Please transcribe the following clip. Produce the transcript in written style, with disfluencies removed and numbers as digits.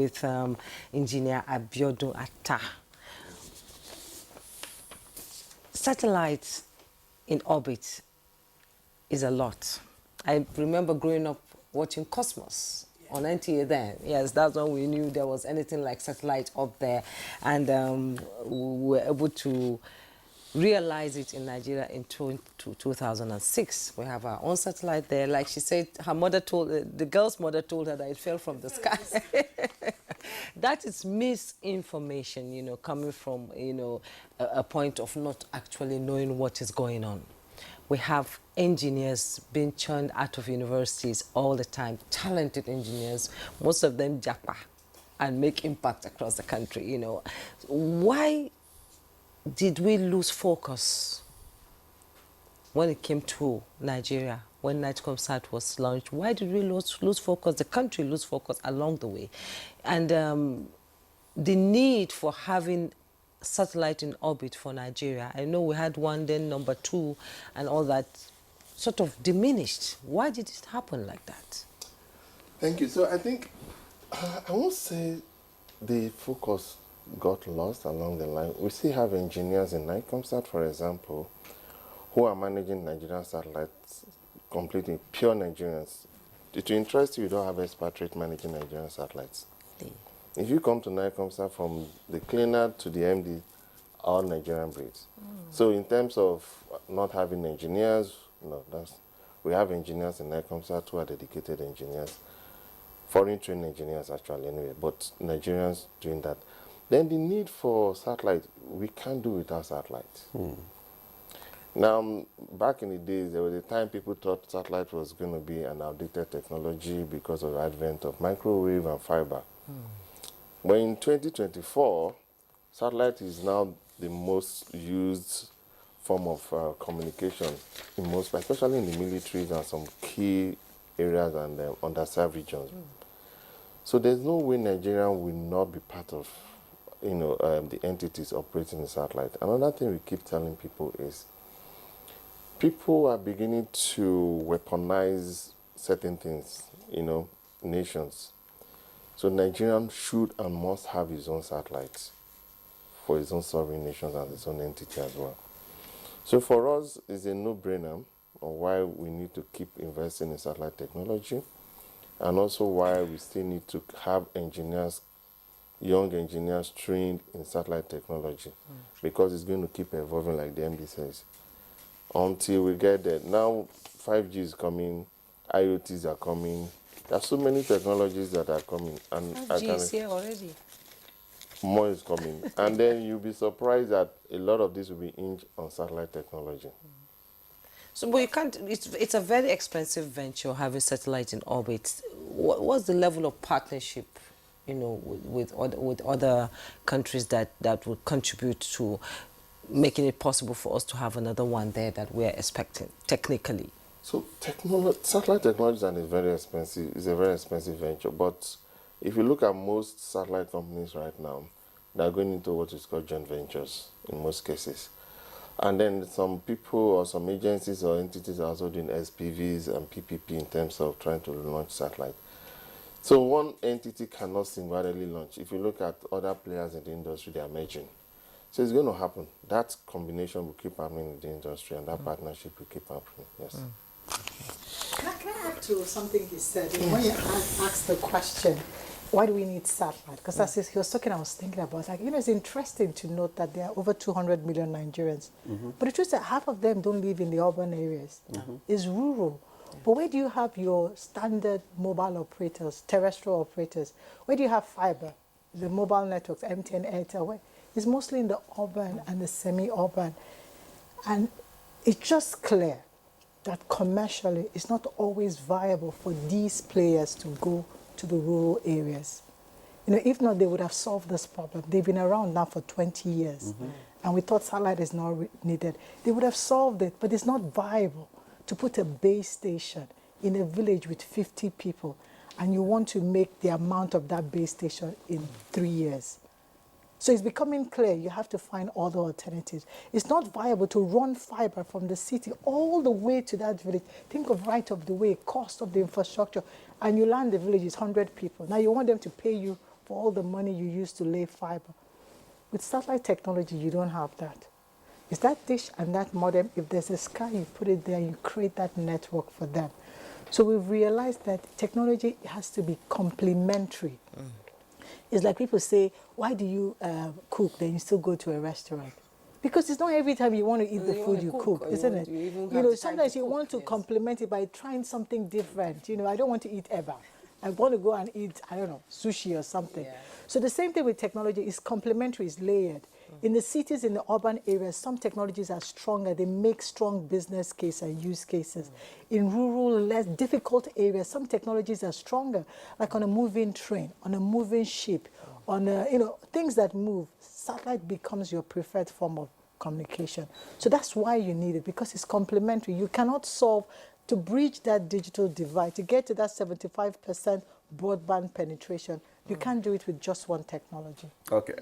with Engineer Abiodun Atta. Satellites in orbit is a lot. I remember growing up watching Cosmos on NTA then. Yes, that's when we knew there was anything like satellite up there. And we were able to realize it in Nigeria in 2006. We have our own satellite there. Like she said, her mother told, the girl's mother told her that it fell from the sky. That is misinformation, you know, coming from, you know, a point of not actually knowing what is going on. We have engineers being churned out of universities all the time, talented engineers, most of them japa, and make impact across the country, you know. Why did we lose focus when it came to Nigeria, when Nightcomsat was launched? Why did we lose focus, the country lose focus along the way? And the need for having satellite in orbit for Nigeria, I know we had one, then number two, and all that sort of diminished. Why did it happen like that? Thank you. So I think, I won't say the focus got lost along the line. We still have engineers in Nightcomsat, for example, who are managing Nigerian satellites completely, pure Nigerians. To interest you, you don't have expatriate managing Nigerian satellites. If you come to Nightcomsat, from the cleaner to the MD, all Nigerian breeds. So in terms of not having engineers, no, we have engineers in Nightcomsat who are dedicated engineers, foreign trained engineers actually anyway, but Nigerians doing that. Then the need for satellite, we can't do without satellite. Now, back in the days, there was a time people thought satellite was going to be an outdated technology because of the advent of microwave and fiber. But in 2024, satellite is now the most used form of communication, in most, especially in the militaries and some key areas and underserved regions. So there's no way Nigeria will not be part of, you know, the entities operating the satellite. Another thing we keep telling people is people are beginning to weaponize certain things, you know, nations. So Nigeria should and must have its own satellites for its own sovereign nations and its own entity as well. So for us, it's a no-brainer on why we need to keep investing in satellite technology, and also why we still need to have engineers, young engineers trained in satellite technology, because it's going to keep evolving like the MD says, until we get there. Now 5G is coming, IoTs are coming, there are so many technologies that are coming. And 5G is here already. More is coming. And then you'll be surprised that a lot of this will be hinged on satellite technology. So, but you can't, it's a very expensive venture having satellite in orbit. What's the level of partnership, you know, with other countries that would contribute to making it possible for us to have another one there that we're expecting, technically? So satellite technology is a very expensive venture. But if you look at most satellite companies right now, they're going into what is called joint ventures in most cases. And then some people or some agencies or entities are also doing SPVs and PPP in terms of trying to launch satellite. So one entity cannot singularly launch. If you look at other players in the industry, they are merging. So it's going to happen. That combination will keep happening in the industry, and that partnership will keep happening. Yes. Can I add to something he said? When you asked the question, why do we need satellite? Because as he was talking, I was thinking about, like, you know, it's interesting to note that there are over 200 million Nigerians. But the truth is that half of them don't live in the urban areas. It's rural. But where do you have your standard mobile operators, terrestrial operators? Where do you have fiber, the mobile networks, MTN, Airtel? Where? It's mostly in the urban and the semi-urban. And it's just clear that commercially it's not always viable for these players to go to the rural areas. You know, if not, they would have solved this problem. They've been around now for 20 years, and we thought satellite is not needed. They would have solved it, but it's not viable to put a base station in a village with 50 people, and you want to make the amount of that base station in 3 years. So it's becoming clear you have to find other alternatives. It's not viable to run fiber from the city all the way to that village. Think of right of the way, cost of the infrastructure, and you land the village is 100 people. Now you want them to pay you for all the money you use to lay fiber. With satellite technology, you don't have that. It's that dish and that modem. If there's a sky, you put it there, you create that network for them. So we've realized that technology has to be complementary. It's like people say, why do you cook, then you still go to a restaurant? Because it's not every time you want to eat the food you cook, isn't it? You know, sometimes you want to complement it by trying something different. You know, I don't want to eat eba. I want to go and eat, I don't know, sushi or something. Yeah. So the same thing with technology is complementary, is layered. In the cities, in the urban areas, some technologies are stronger. They make strong business case and use cases. In rural, less difficult areas, some technologies are stronger, like on a moving train, on a moving ship, on a, you know, things that move. Satellite becomes your preferred form of communication. So that's why you need it, because it's complementary. You cannot solve, to bridge that digital divide, to get to that 75% broadband penetration, you can't do it with just one technology. Okay.